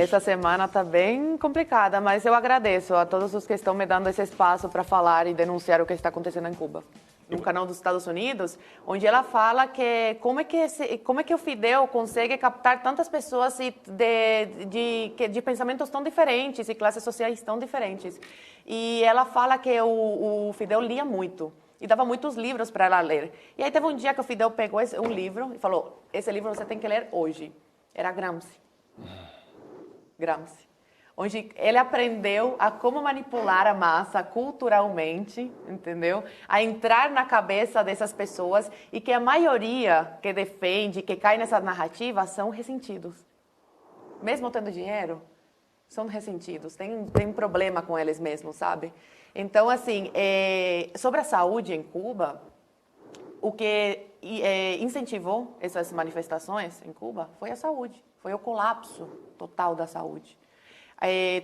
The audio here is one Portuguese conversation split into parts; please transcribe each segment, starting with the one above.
Essa semana está bem complicada, mas eu agradeço a todos os que estão me dando esse espaço para falar e denunciar o que está acontecendo em Cuba. No canal dos Estados Unidos, onde ela fala que como é que o Fidel consegue captar tantas pessoas de pensamentos tão diferentes e classes sociais tão diferentes. E ela fala que o Fidel lia muito e dava muitos livros para ela ler. E aí teve um dia que o Fidel pegou um livro e falou: esse livro você tem que ler hoje. Era Gramsci. Gramsci. Onde ele aprendeu a como manipular a massa culturalmente, entendeu? A entrar na cabeça dessas pessoas e que a maioria que defende, que cai nessa narrativa, são ressentidos. Mesmo tendo dinheiro, são ressentidos, tem problema com eles mesmos, sabe? Então, assim, sobre a saúde em Cuba, o que incentivou essas manifestações em Cuba foi a saúde, foi o colapso total da saúde.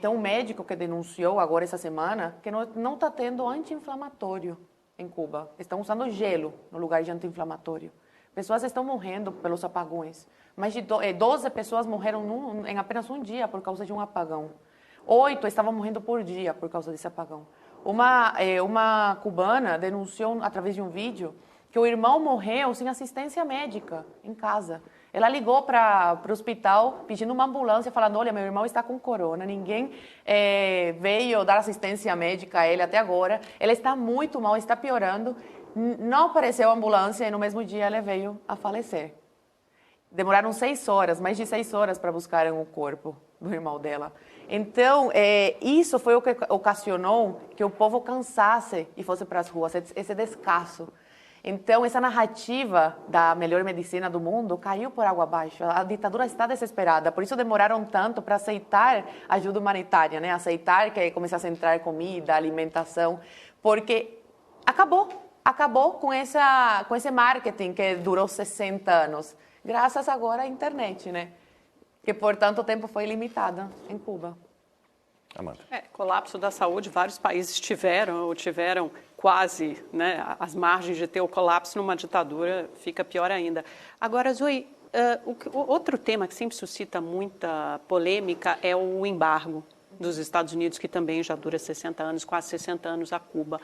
Tem um médico que denunciou agora essa semana que não está tendo anti-inflamatório em Cuba. Estão usando gelo no lugar de anti-inflamatório. Pessoas estão morrendo pelos apagões. Mais de 12 pessoas morreram em apenas um dia por causa de um apagão. 8 estavam morrendo por dia por causa desse apagão. Uma cubana denunciou através de um vídeo que o irmão morreu sem assistência médica em casa. Ela ligou para o hospital pedindo uma ambulância, falando: olha, meu irmão está com corona, ninguém veio dar assistência médica a ele até agora, ele está muito mal, está piorando. Não apareceu a ambulância e no mesmo dia ele veio a falecer. Demoraram 6 horas, mais de 6 horas para buscarem o corpo do irmão dela. Então, isso foi o que ocasionou que o povo cansasse e fosse para as ruas, esse descaso. Então, essa narrativa da melhor medicina do mundo caiu por água abaixo. A ditadura está desesperada. Por isso demoraram tanto para aceitar ajuda humanitária, né? Aceitar que começasse a entrar comida, alimentação, porque acabou com esse marketing que durou 60 anos, graças agora à internet, né? Que por tanto tempo foi limitada em Cuba. Amanda. Colapso da saúde, vários países tiveram quase, né, as margens de ter o colapso. Numa ditadura fica pior ainda. Agora, Zoe, outro tema que sempre suscita muita polêmica é o embargo dos Estados Unidos, que também já dura 60 anos, quase 60 anos, a Cuba.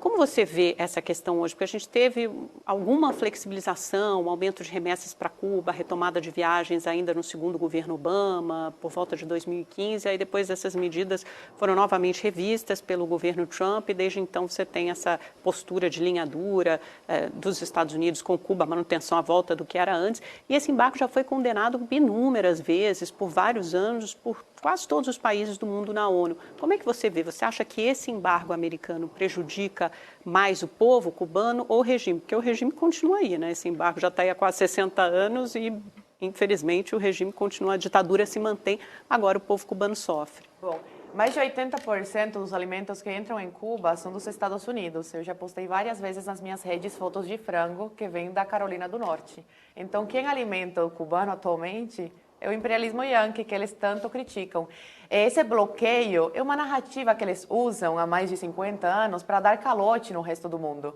Como você vê essa questão hoje? Porque a gente teve alguma flexibilização, um aumento de remessas para Cuba, retomada de viagens ainda no segundo governo Obama, por volta de 2015, aí depois essas medidas foram novamente revistas pelo governo Trump, e desde então você tem essa postura de linha dura dos Estados Unidos com Cuba, manutenção à volta do que era antes, e esse embargo já foi condenado inúmeras vezes, por vários anos, por quase todos os países do mundo na ONU. Como é que você vê? Você acha que esse embargo americano prejudica mais o povo cubano ou o regime? Porque o regime continua aí, né? Esse embargo já está aí há quase 60 anos e, infelizmente, o regime continua, a ditadura se mantém. Agora o povo cubano sofre. Bom, mais de 80% dos alimentos que entram em Cuba são dos Estados Unidos. Eu já postei várias vezes nas minhas redes fotos de frango que vem da Carolina do Norte. Então, quem alimenta o cubano atualmente é o imperialismo yankee, que eles tanto criticam. Esse bloqueio é uma narrativa que eles usam há mais de 50 anos para dar calote no resto do mundo.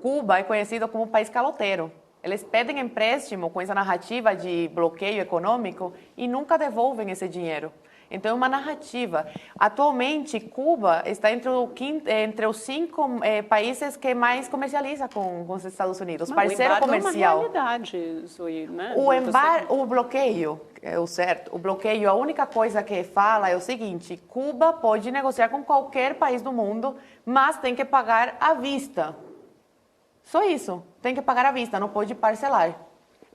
Cuba é conhecido como um país caloteiro. Eles pedem empréstimo com essa narrativa de bloqueio econômico e nunca devolvem esse dinheiro. Então, é uma narrativa. Atualmente, Cuba está entre os 5 países que mais comercializa com os Estados Unidos. Parceiro comercial. É uma realidade, Zoe, né? O bloqueio, o bloqueio, a única coisa que fala é o seguinte: Cuba pode negociar com qualquer país do mundo, mas tem que pagar à vista. Só isso. Tem que pagar à vista, não pode parcelar.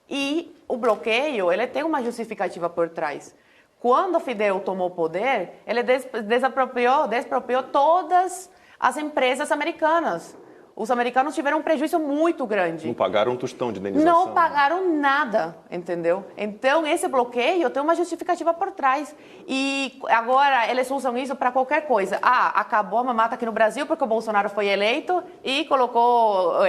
E o bloqueio, ele tem uma justificativa por trás. Quando Fidel tomou o poder, ele despropriou todas as empresas americanas. Os americanos tiveram um prejuízo muito grande. Não pagaram um tostão de indenização. Não pagaram nada, entendeu? Então, esse bloqueio tem uma justificativa por trás. E agora eles usam isso para qualquer coisa. Acabou a mamata aqui no Brasil porque o Bolsonaro foi eleito e colocou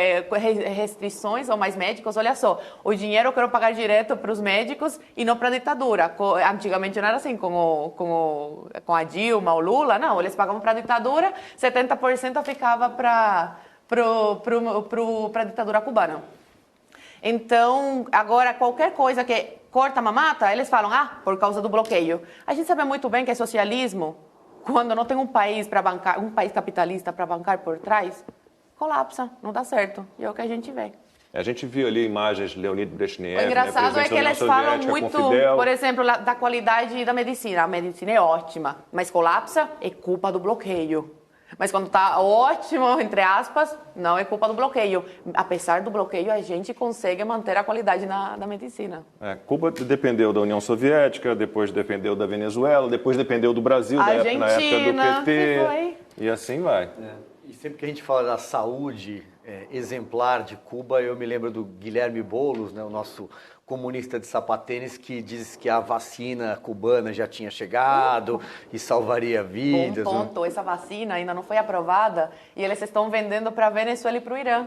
restrições ao mais médicos. Olha só, o dinheiro eu quero pagar direto para os médicos e não para a ditadura. Antigamente não era assim, com a Dilma, o Lula. Não, eles pagavam para a ditadura, 70% ficava para a ditadura cubana. Então, agora, qualquer coisa que corta a mamata, eles falam, por causa do bloqueio. A gente sabe muito bem que é socialismo, quando não tem um país para bancar, um país capitalista para bancar por trás, colapsa, não dá certo. E é o que a gente vê. A gente viu ali imagens de Leonid Brezhnev, o engraçado é que eles falam muito, por exemplo, da qualidade da medicina. A medicina é ótima, mas colapsa é culpa do bloqueio. Mas quando está ótimo, entre aspas, não é culpa do bloqueio. Apesar do bloqueio, a gente consegue manter a qualidade da medicina. Cuba dependeu da União Soviética, depois dependeu da Venezuela, depois dependeu do Brasil, na época do PT. E assim vai. E sempre que a gente fala da saúde exemplar de Cuba, eu me lembro do Guilherme Boulos, né, o nosso comunista de sapatênis, que diz que a vacina cubana já tinha chegado e salvaria vidas. Bom ponto, essa vacina ainda não foi aprovada e eles estão vendendo para a Venezuela e para o Irã.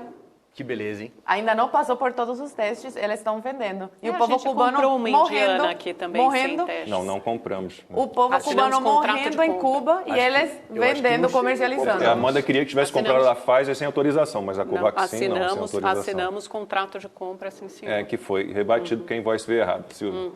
Que beleza, hein? Ainda não passou por todos os testes, eles estão vendendo. E o povo cubano morrendo aqui também sem testes. Não compramos. O povo cubano morrendo em Cuba e eles vendendo, comercializando. A Amanda queria que tivesse comprado a Pfizer sem autorização, mas a Covaxin não, sem autorização. Assinamos contrato de compra, sim, senhor. Que foi rebatido, quem voz veio errado, Silvio.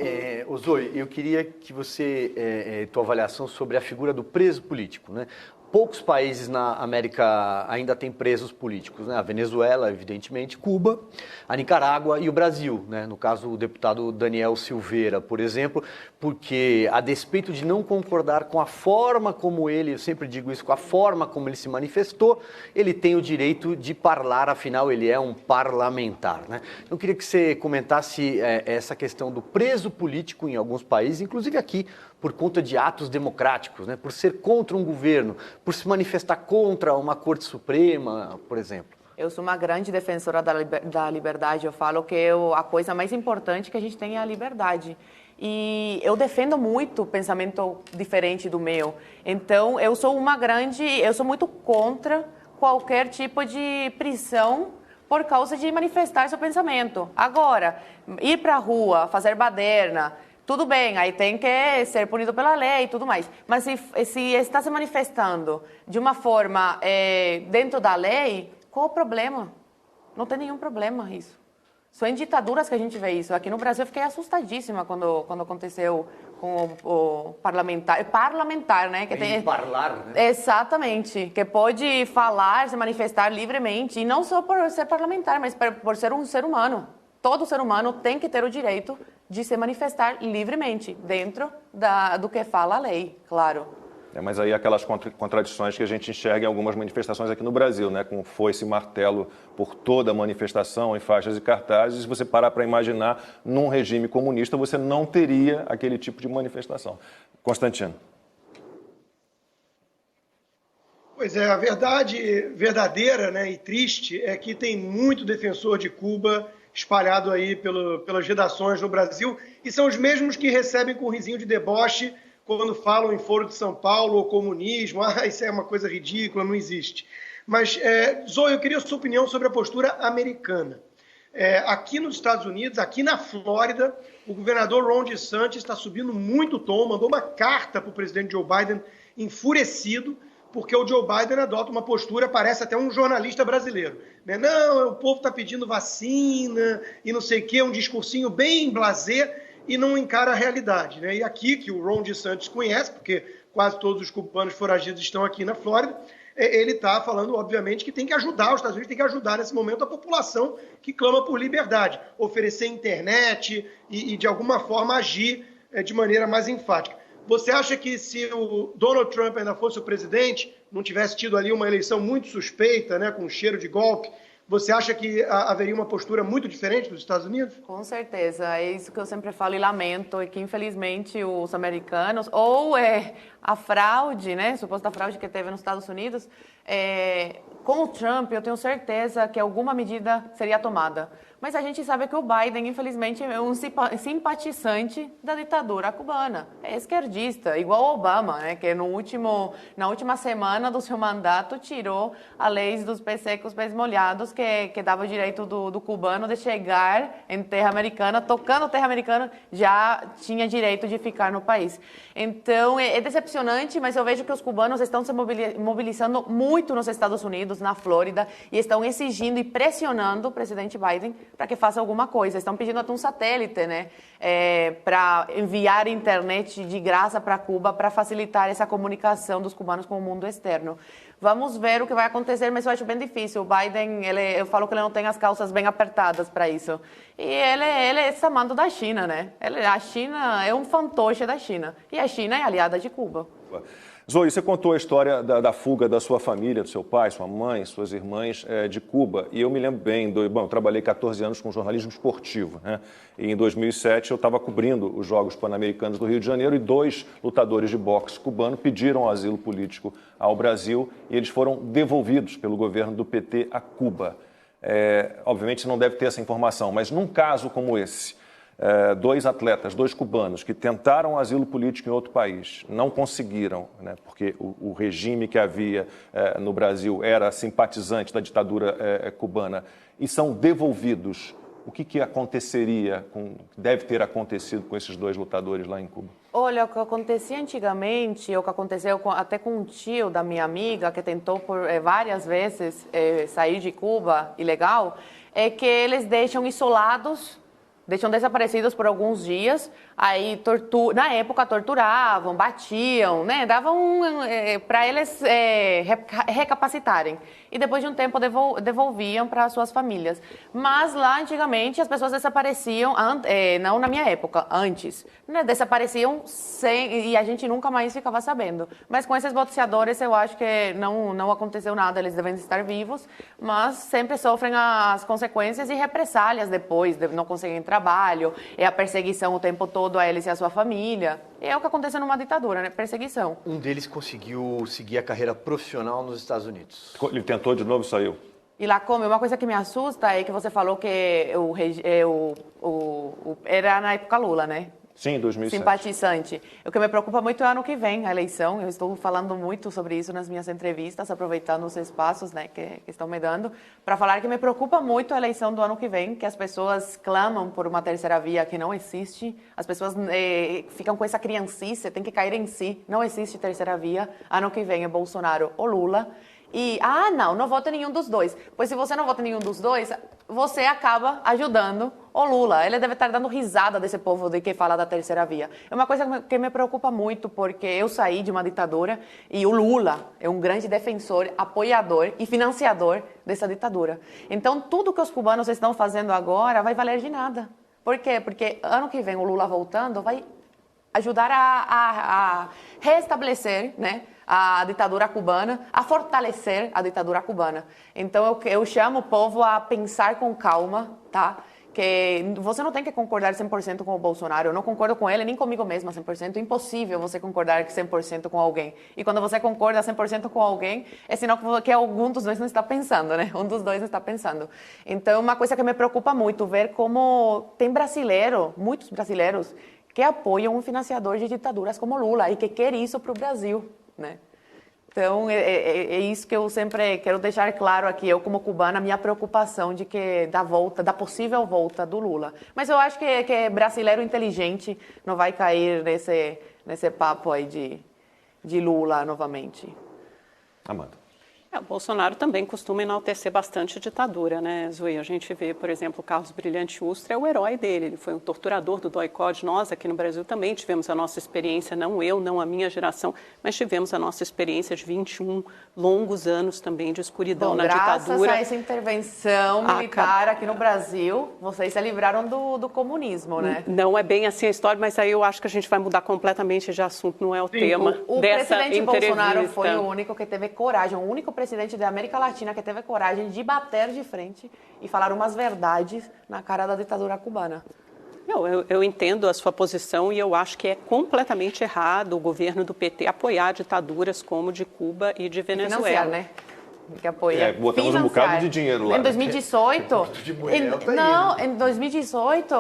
Zoe, eu queria que você, tua avaliação sobre a figura do preso político, né? Poucos países na América ainda têm presos políticos, né? A Venezuela, evidentemente, Cuba, a Nicarágua e o Brasil, né? No caso, o deputado Daniel Silveira, por exemplo, porque a despeito de não concordar com a forma como ele, eu sempre digo isso, com a forma como ele se manifestou, ele tem o direito de falar, afinal ele é um parlamentar, né? Eu queria que você comentasse essa questão do preso político em alguns países, inclusive aqui, por conta de atos democráticos, né? Por ser contra um governo, por se manifestar contra uma Corte Suprema, por exemplo. Eu sou uma grande defensora da liberdade. Eu falo que a coisa mais importante que a gente tem é a liberdade. E eu defendo muito o pensamento diferente do meu. Então, eu sou muito contra qualquer tipo de prisão por causa de manifestar seu pensamento. Agora, ir para a rua, fazer baderna, tudo bem, aí tem que ser punido pela lei e tudo mais. Mas se está se manifestando de uma forma dentro da lei, qual o problema? Não tem nenhum problema isso. Só em ditaduras que a gente vê isso. Aqui no Brasil eu fiquei assustadíssima quando aconteceu com o parlamentar, né? Que tem parlar, né? Exatamente, que pode falar, se manifestar livremente, e não só por ser parlamentar, mas por ser um ser humano. Todo ser humano tem que ter o direito de se manifestar livremente, dentro do que fala a lei, claro. Mas aí aquelas contradições que a gente enxerga em algumas manifestações aqui no Brasil, né? Com foice e martelo por toda a manifestação, em faixas e cartazes. Se você parar para imaginar, num regime comunista, você não teria aquele tipo de manifestação. Constantino. Pois é, a verdade verdadeira, né, e triste é que tem muito defensor de Cuba espalhado aí pelas redações no Brasil, e são os mesmos que recebem com um risinho de deboche quando falam em Foro de São Paulo ou comunismo. Isso é uma coisa ridícula, não existe. Mas, Zoe, eu queria a sua opinião sobre a postura americana. Aqui nos Estados Unidos, aqui na Flórida, o governador Ron DeSantis está subindo muito o tom, mandou uma carta para o presidente Joe Biden enfurecido, porque o Joe Biden adota uma postura, parece até um jornalista brasileiro. Né? Não, o povo está pedindo vacina e não sei o quê, um discursinho bem blasé e não encara a realidade. Né? E aqui, que o Ron DeSantis conhece, porque quase todos os cubanos foragidos estão aqui na Flórida, ele está falando, obviamente, que tem que ajudar, os Estados Unidos tem que ajudar nesse momento a população que clama por liberdade, oferecer internet e de alguma forma, agir de maneira mais enfática. Você acha que se o Donald Trump ainda fosse o presidente, não tivesse tido ali uma eleição muito suspeita, né, com cheiro de golpe, você acha que haveria uma postura muito diferente dos Estados Unidos? Com certeza, é isso que eu sempre falo e lamento, é que infelizmente os americanos, ou a fraude, né, suposta fraude que teve nos Estados Unidos, com o Trump eu tenho certeza que alguma medida seria tomada. Mas a gente sabe que o Biden, infelizmente, é um simpatizante da ditadura cubana. É esquerdista, igual o Obama, né, que na última semana do seu mandato tirou a lei dos pés secos, pés molhados, que dava o direito do cubano de chegar em terra americana, tocando terra americana, já tinha direito de ficar no país. Então, é decepcionante, mas eu vejo que os cubanos estão se mobilizando muito muito nos Estados Unidos, na Flórida, e estão exigindo e pressionando o presidente Biden para que faça alguma coisa. Estão pedindo até um satélite, né, para enviar internet de graça para Cuba, para facilitar essa comunicação dos cubanos com o mundo externo. Vamos ver o que vai acontecer, mas eu acho bem difícil. O Biden, eu falo que ele não tem as calças bem apertadas para isso. E ele é chamado da China, né? A China é um fantoche da China. E a China é aliada de Cuba. Zoe, você contou a história da fuga da sua família, do seu pai, sua mãe, suas irmãs de Cuba. E eu me lembro bem, eu trabalhei 14 anos com jornalismo esportivo, né? E em 2007 eu estava cobrindo os Jogos Pan-Americanos do Rio de Janeiro e 2 lutadores de boxe cubano pediram asilo político ao Brasil e eles foram devolvidos pelo governo do PT a Cuba. Obviamente você não deve ter essa informação, mas num caso como esse, 2 atletas, 2 cubanos, que tentaram asilo político em outro país, não conseguiram, né, porque o regime que havia no Brasil era simpatizante da ditadura cubana, e são devolvidos. O que aconteceria, deve ter acontecido com esses 2 lutadores lá em Cuba? Olha, o que acontecia antigamente, o que aconteceu até com um tio da minha amiga, que tentou por várias vezes sair de Cuba ilegal, é que eles deixam isolados, deixam desaparecidos por alguns dias, aí na época torturavam, batiam, né? Davam para eles recapacitarem. E depois de um tempo devolviam para suas famílias. Mas lá antigamente as pessoas desapareciam, não na minha época, antes, né? Desapareciam e a gente nunca mais ficava sabendo. Mas com esses boxeadores eu acho que não aconteceu nada, eles devem estar vivos, mas sempre sofrem as consequências e represálias depois, de não conseguirem trabalho, a perseguição o tempo todo a eles e a sua família. É o que aconteceu numa ditadura, né? Perseguição. Um deles conseguiu seguir a carreira profissional nos Estados Unidos. Ele tentou de novo e saiu. E lá como? Uma coisa que me assusta é que você falou que era na época Lula, né? Sim, 2007. Simpatizante. O que me preocupa muito é o ano que vem, a eleição. Eu estou falando muito sobre isso nas minhas entrevistas, aproveitando os espaços, né, que estão me dando, para falar que me preocupa muito a eleição do ano que vem, que as pessoas clamam por uma terceira via que não existe. As pessoas ficam com essa criancice, tem que cair em si. Não existe terceira via. Ano que vem é Bolsonaro ou Lula. E, não vote em nenhum dos dois. Pois se você não vota em nenhum dos dois, você acaba ajudando o Lula. Ele deve estar dando risada desse povo de que fala da terceira via. É uma coisa que me preocupa muito, porque eu saí de uma ditadura e o Lula é um grande defensor, apoiador e financiador dessa ditadura. Então, tudo que os cubanos estão fazendo agora vai valer de nada. Por quê? Porque ano que vem o Lula voltando vai ajudar a restabelecer, né, a ditadura cubana, a fortalecer a ditadura cubana. Então, eu chamo o povo a pensar com calma, tá? Que você não tem que concordar 100% com o Bolsonaro. Eu não concordo com ele, nem comigo mesma 100%. É impossível você concordar 100% com alguém. E quando você concorda 100% com alguém, é sinal que algum dos dois não está pensando, né? Um dos dois não está pensando. Então, uma coisa que me preocupa muito, ver como tem muitos brasileiros, que apoiam um financiador de ditaduras como Lula e que quer isso para o Brasil, né? Então, é isso que eu sempre quero deixar claro aqui, eu como cubana, minha preocupação da possível volta do Lula. Mas eu acho que brasileiro inteligente não vai cair nesse papo aí de Lula novamente. Amanda. O Bolsonaro também costuma enaltecer bastante a ditadura, né, Zoe? A gente vê, por exemplo, o Carlos Brilhante Ustra é o herói dele. Ele foi um torturador do DOI-CODE. Nós, aqui no Brasil, também tivemos a nossa experiência, não eu, não a minha geração, mas tivemos a nossa experiência de 21 longos anos também de escuridão na ditadura. Graças a essa intervenção militar aqui no Brasil, vocês se livraram do comunismo, né? Não é bem assim a história, mas aí eu acho que a gente vai mudar completamente de assunto, não é o tema o dessa presidente entrevista. Bolsonaro foi o único que teve coragem, o único presidente da América Latina que teve coragem de bater de frente e falar umas verdades na cara da ditadura cubana. Eu entendo a sua posição e eu acho que é completamente errado o governo do PT apoiar ditaduras como de Cuba e de Venezuela. Financiar, né? Que apoia. Botamos um bocado de dinheiro lá. Em 2018, em 2018,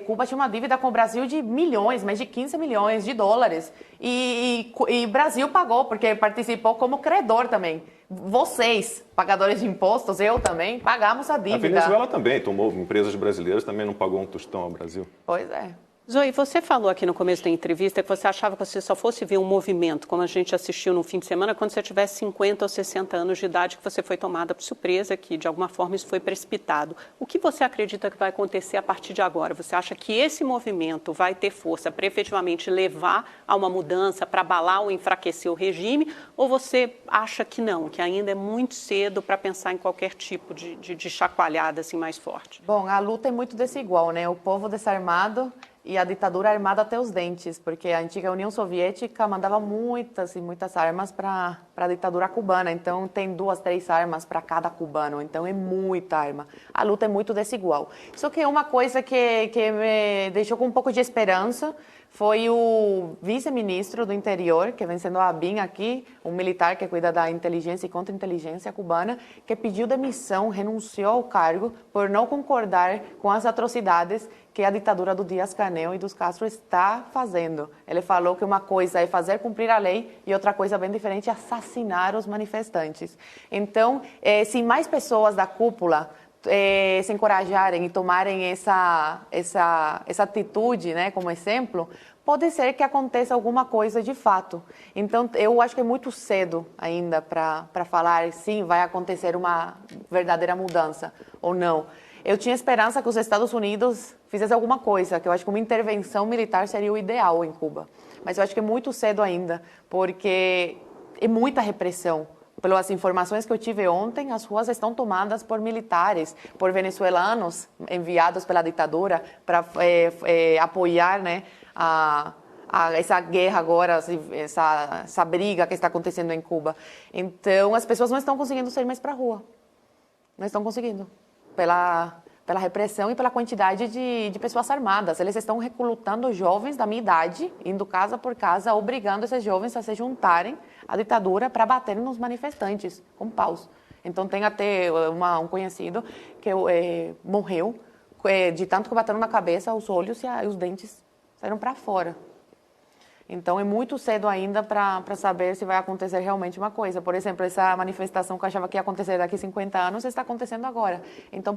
Cuba tinha uma dívida com o Brasil de milhões, mais de 15 milhões de dólares. E Brasil pagou, porque participou como credor também. Vocês, pagadores de impostos, eu também, pagamos a dívida. A Venezuela também tomou, empresas brasileiras também não pagou um tostão ao Brasil. Pois é. Zoe, você falou aqui no começo da entrevista que você achava que você só fosse ver um movimento, como a gente assistiu no fim de semana, quando você tivesse 50 ou 60 anos de idade, que você foi tomada por surpresa, que de alguma forma isso foi precipitado. O que você acredita que vai acontecer a partir de agora? Você acha que esse movimento vai ter força para efetivamente levar a uma mudança, para abalar ou enfraquecer o regime? Ou você acha que não, que ainda é muito cedo para pensar em qualquer tipo de chacoalhada assim, mais forte? Bom, a luta é muito desigual, né? O povo desarmado e a ditadura armada até os dentes, porque a antiga União Soviética mandava muitas e muitas armas para a ditadura cubana. Então, tem 2, 3 armas para cada cubano. Então, é muita arma. A luta é muito desigual. Só que uma coisa que me deixou com um pouco de esperança foi o vice-ministro do interior, que vem sendo a ABIN aqui, um militar que cuida da inteligência e contra-inteligência cubana, que pediu demissão, renunciou ao cargo por não concordar com as atrocidades que a ditadura do Díaz-Canel e dos Castro está fazendo. Ele falou que uma coisa é fazer cumprir a lei e outra coisa bem diferente é assassinar os manifestantes. Então, se mais pessoas da cúpula se encorajarem e tomarem essa atitude, né, como exemplo, pode ser que aconteça alguma coisa de fato. Então, eu acho que é muito cedo ainda para falar, sim, vai acontecer uma verdadeira mudança ou não. Eu tinha esperança que os Estados Unidos fizessem alguma coisa, que eu acho que uma intervenção militar seria o ideal em Cuba. Mas eu acho que é muito cedo ainda, porque é muita repressão. Pelas informações que eu tive ontem, as ruas estão tomadas por militares, por venezuelanos enviados pela ditadura para apoiar, né, essa guerra agora, essa briga que está acontecendo em Cuba. Então, as pessoas não estão conseguindo sair mais para a rua. Não estão conseguindo. Pela repressão e pela quantidade de pessoas armadas. Eles estão recrutando jovens da minha idade, indo casa por casa, obrigando esses jovens a se juntarem à ditadura para baterem nos manifestantes com paus. Então, tem até um conhecido que morreu de tanto que bateram na cabeça, os olhos e os dentes saíram para fora. Então, é muito cedo ainda para saber se vai acontecer realmente uma coisa. Por exemplo, essa manifestação que eu achava que ia acontecer daqui a 50 anos está acontecendo agora. Então,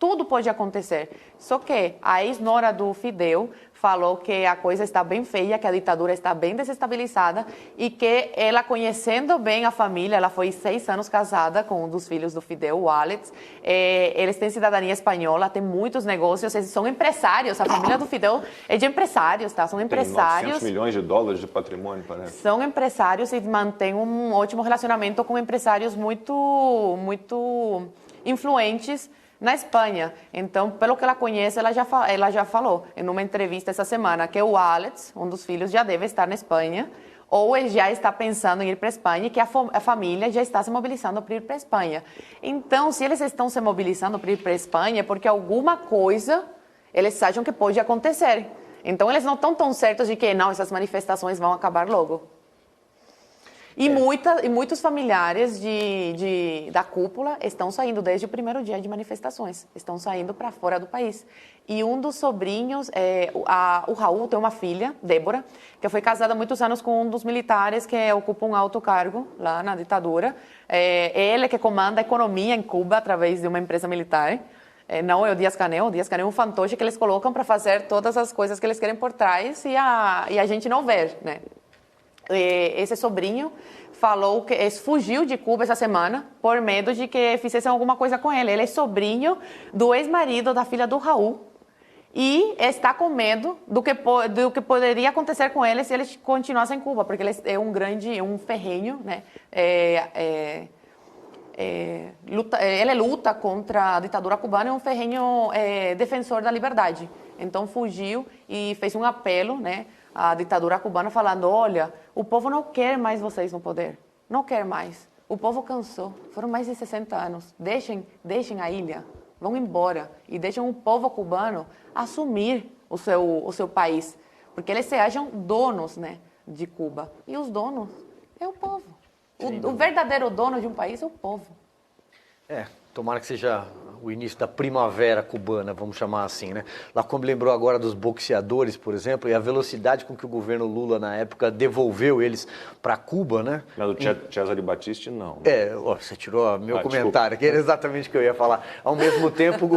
tudo pode acontecer. Só que a ex-nora do Fidel falou que a coisa está bem feia, que a ditadura está bem desestabilizada e que ela, conhecendo bem a família, ela foi 6 anos casada com um dos filhos do Fidel, o Alex, eles têm cidadania espanhola, têm muitos negócios, eles são empresários, a família do Fidel é de empresários, tá? São empresários. Tem 900 milhões de dólares de patrimônio, parece. São empresários e mantêm um ótimo relacionamento com empresários muito influentes na Espanha. Então, pelo que ela conhece, ela já falou em uma entrevista essa semana que o Alex, um dos filhos, já deve estar na Espanha, ou ele já está pensando em ir para a Espanha e que a família já está se mobilizando para ir para a Espanha. Então, se eles estão se mobilizando para ir para a Espanha, é porque alguma coisa eles acham que pode acontecer. Então, eles não estão tão certos de que não, essas manifestações vão acabar logo. E muitos familiares da cúpula estão saindo desde o primeiro dia de manifestações, estão saindo para fora do país. E um dos sobrinhos, o Raul, tem uma filha, Débora, que foi casada há muitos anos com um dos militares que ocupa um alto cargo lá na ditadura. Ele que comanda a economia em Cuba através de uma empresa militar. Não é o Díaz-Canel é um fantoche que eles colocam para fazer todas as coisas que eles querem por trás e a gente não vê, né? Esse sobrinho falou que fugiu de Cuba essa semana por medo de que fizessem alguma coisa com ele. Ele é sobrinho do ex-marido da filha do Raul e está com medo do que poderia acontecer com ele se ele continuasse em Cuba, porque ele é um ferrenho, né? Ele luta contra a ditadura cubana, é um ferrenho defensor da liberdade. Então fugiu e fez um apelo, né, à ditadura cubana falando: olha, o povo não quer mais vocês no poder, não quer mais. O povo cansou, foram mais de 60 anos, deixem a ilha, vão embora e deixem o povo cubano assumir o seu país, porque eles se acham donos, né, de Cuba. E os donos é o povo. O verdadeiro dono de um país é o povo. Tomara que seja o início da primavera cubana, vamos chamar assim, né? Lacombe lembrou agora dos boxeadores, por exemplo, e a velocidade com que o governo Lula, na época, devolveu eles para Cuba, né? Mas o Cesare Battisti, não. Você tirou meu comentário, que era exatamente o que eu ia falar. Ao mesmo tempo, o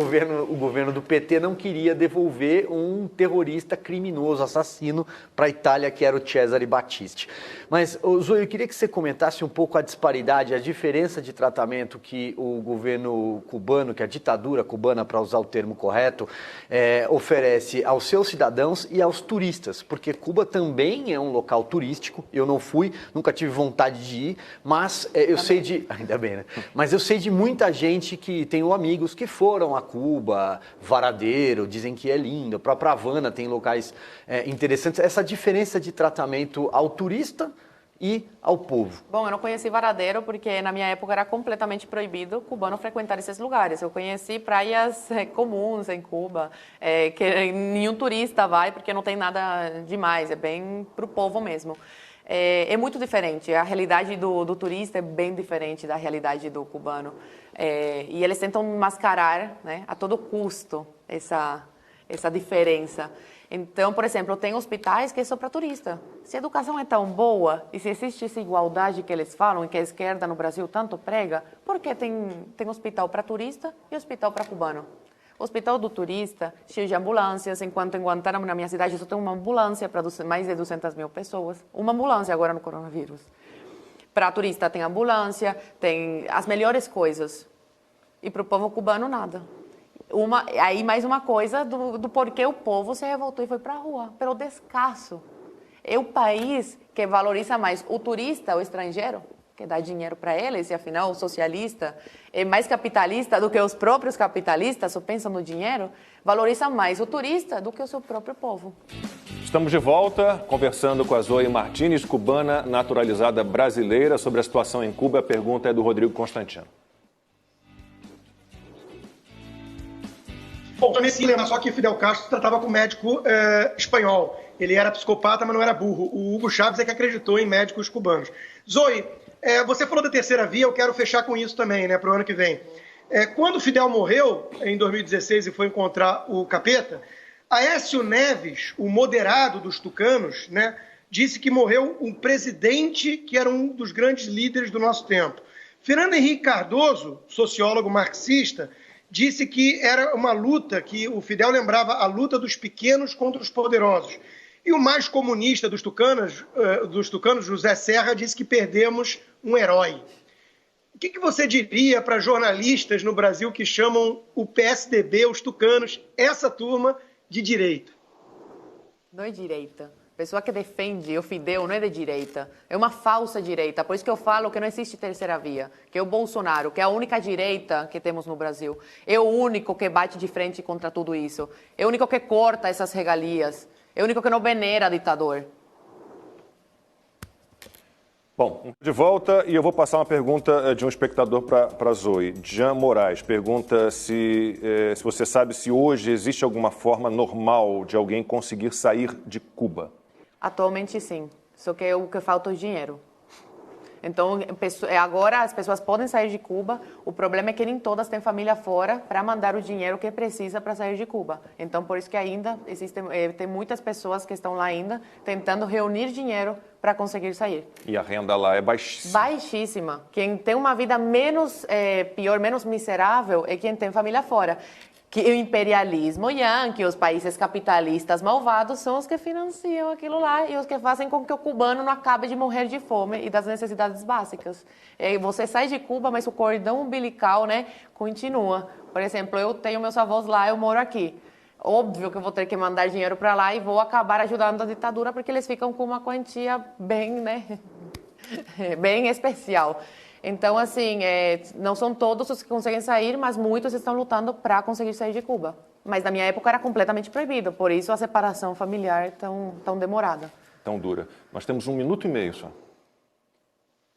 governo do PT não queria devolver um terrorista criminoso, assassino, para a Itália, que era o Cesare Battisti. Mas, Zoe, eu queria que você comentasse um pouco a disparidade, a diferença de tratamento que o governo cubano, que a ditadura cubana, para usar o termo correto, oferece aos seus cidadãos e aos turistas, porque Cuba também é um local turístico. Eu não fui, nunca tive vontade de ir, mas eu sei de... Ainda bem, né? Mas eu sei de muita gente que tenho amigos que foram a Cuba, Varadeiro, dizem que é lindo, a própria Havana tem locais interessantes. Essa diferença de tratamento ao turista e ao povo. Bom, eu não conheci Varadeiro porque na minha época era completamente proibido cubano frequentar esses lugares. Eu conheci praias comuns em Cuba, que nenhum turista vai porque não tem nada demais, é bem para o povo mesmo. É muito diferente, a realidade do turista é bem diferente da realidade do cubano. E eles tentam mascarar, né, a todo custo essa diferença. Então, por exemplo, tem hospitais que é só para turista. Se a educação é tão boa e se existe essa igualdade que eles falam e que a esquerda no Brasil tanto prega, por que tem hospital para turista e hospital para cubano? O hospital do turista, cheio de ambulâncias, enquanto em Guantánamo, na minha cidade, só tem uma ambulância para mais de 200 mil pessoas. Uma ambulância agora no coronavírus. Para turista tem ambulância, tem as melhores coisas. E para o povo cubano, nada. Aí mais uma coisa do porquê o povo se revoltou e foi para a rua, pelo descaso. É o país que valoriza mais o turista, o estrangeiro, que dá dinheiro para eles, e afinal o socialista é mais capitalista do que os próprios capitalistas, só pensam no dinheiro, valoriza mais o turista do que o seu próprio povo. Estamos de volta, conversando com a Zoe Martínez, cubana naturalizada brasileira, sobre a situação em Cuba. A pergunta é do Rodrigo Constantino. Bom, também se lembra só que Fidel Castro tratava com médico espanhol. Ele era psicopata, mas não era burro. O Hugo Chávez é que acreditou em médicos cubanos. Zoe, você falou da terceira via, eu quero fechar com isso também, né, para o ano que vem. Quando Fidel morreu, em 2016, e foi encontrar o Capeta, Aécio Neves, o moderado dos tucanos, né, disse que morreu um presidente que era um dos grandes líderes do nosso tempo. Fernando Henrique Cardoso, sociólogo marxista, disse que era uma luta, que o Fidel lembrava a luta dos pequenos contra os poderosos. E o mais comunista dos tucanos, José Serra, disse que perdemos um herói. O que você diria para jornalistas no Brasil que chamam o PSDB, os tucanos, essa turma, de direita? Não é direita. A pessoa que defende o Fidel não é de direita, é uma falsa direita. Por isso que eu falo que não existe terceira via, que é o Bolsonaro, que é a única direita que temos no Brasil. É o único que bate de frente contra tudo isso. É o único que corta essas regalias. É o único que não venera ditador. Bom, de volta, e eu vou passar uma pergunta de um espectador para a Zoe. Jean Moraes pergunta se você sabe se hoje existe alguma forma normal de alguém conseguir sair de Cuba. Atualmente sim, só que o que falta é o dinheiro. Então, agora as pessoas podem sair de Cuba, o problema é que nem todas têm família fora para mandar o dinheiro que precisa para sair de Cuba. Então, por isso que ainda tem muitas pessoas que estão lá ainda tentando reunir dinheiro para conseguir sair. E a renda lá é baixíssima. Baixíssima. Quem tem uma vida menos pior, menos miserável, é quem tem família fora. Que o imperialismo yankee, os países capitalistas malvados são os que financiam aquilo lá e os que fazem com que o cubano não acabe de morrer de fome e das necessidades básicas. Você sai de Cuba, mas o cordão umbilical, né, continua. Por exemplo, eu tenho meus avós lá, eu moro aqui. Óbvio que eu vou ter que mandar dinheiro para lá e vou acabar ajudando a ditadura porque eles ficam com uma quantia bem, né, bem especial. Então, assim, não são todos os que conseguem sair, mas muitos estão lutando para conseguir sair de Cuba. Mas na minha época era completamente proibido, por isso a separação familiar tão demorada. Tão dura. Nós temos 1 minuto e meio só.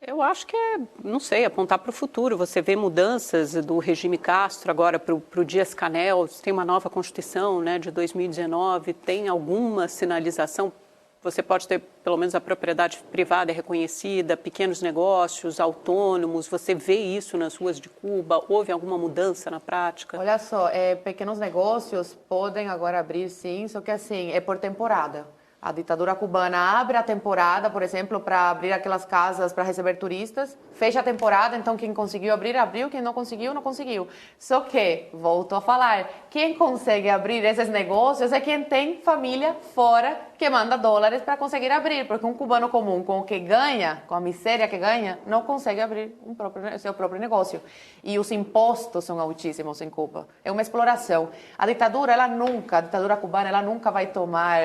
Eu acho que não sei, apontar para o futuro. Você vê mudanças do regime Castro agora para o Dias-Canel, tem uma nova Constituição, né, de 2019, tem alguma sinalização? você pode ter, pelo menos, a propriedade privada reconhecida, pequenos negócios, autônomos. Você vê isso nas ruas de Cuba? Houve alguma mudança na prática? Olha só, pequenos negócios podem agora abrir, sim, só que assim, é por temporada. A ditadura cubana abre a temporada, por exemplo, para abrir aquelas casas para receber turistas, fecha a temporada, então quem conseguiu abrir, abriu, quem não conseguiu, não conseguiu. Só que, volto a falar, quem consegue abrir esses negócios é quem tem família fora que manda dólares para conseguir abrir, porque um cubano comum, com o que ganha, com a miséria que ganha, não consegue abrir seu próprio negócio. E os impostos são altíssimos em Cuba. É uma exploração. A ditadura cubana, ela nunca vai tomar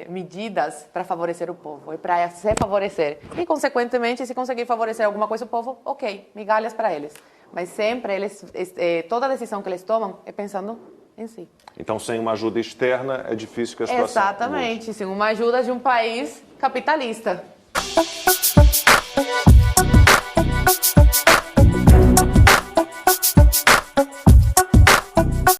medidas para favorecer o povo, é para se favorecer. E, consequentemente, se conseguir favorecer alguma coisa o povo, ok, migalhas para eles. Mas sempre, toda decisão que eles tomam é pensando em si. Então, sem uma ajuda externa, é difícil que a situação... Exatamente, sem uma ajuda de um país capitalista.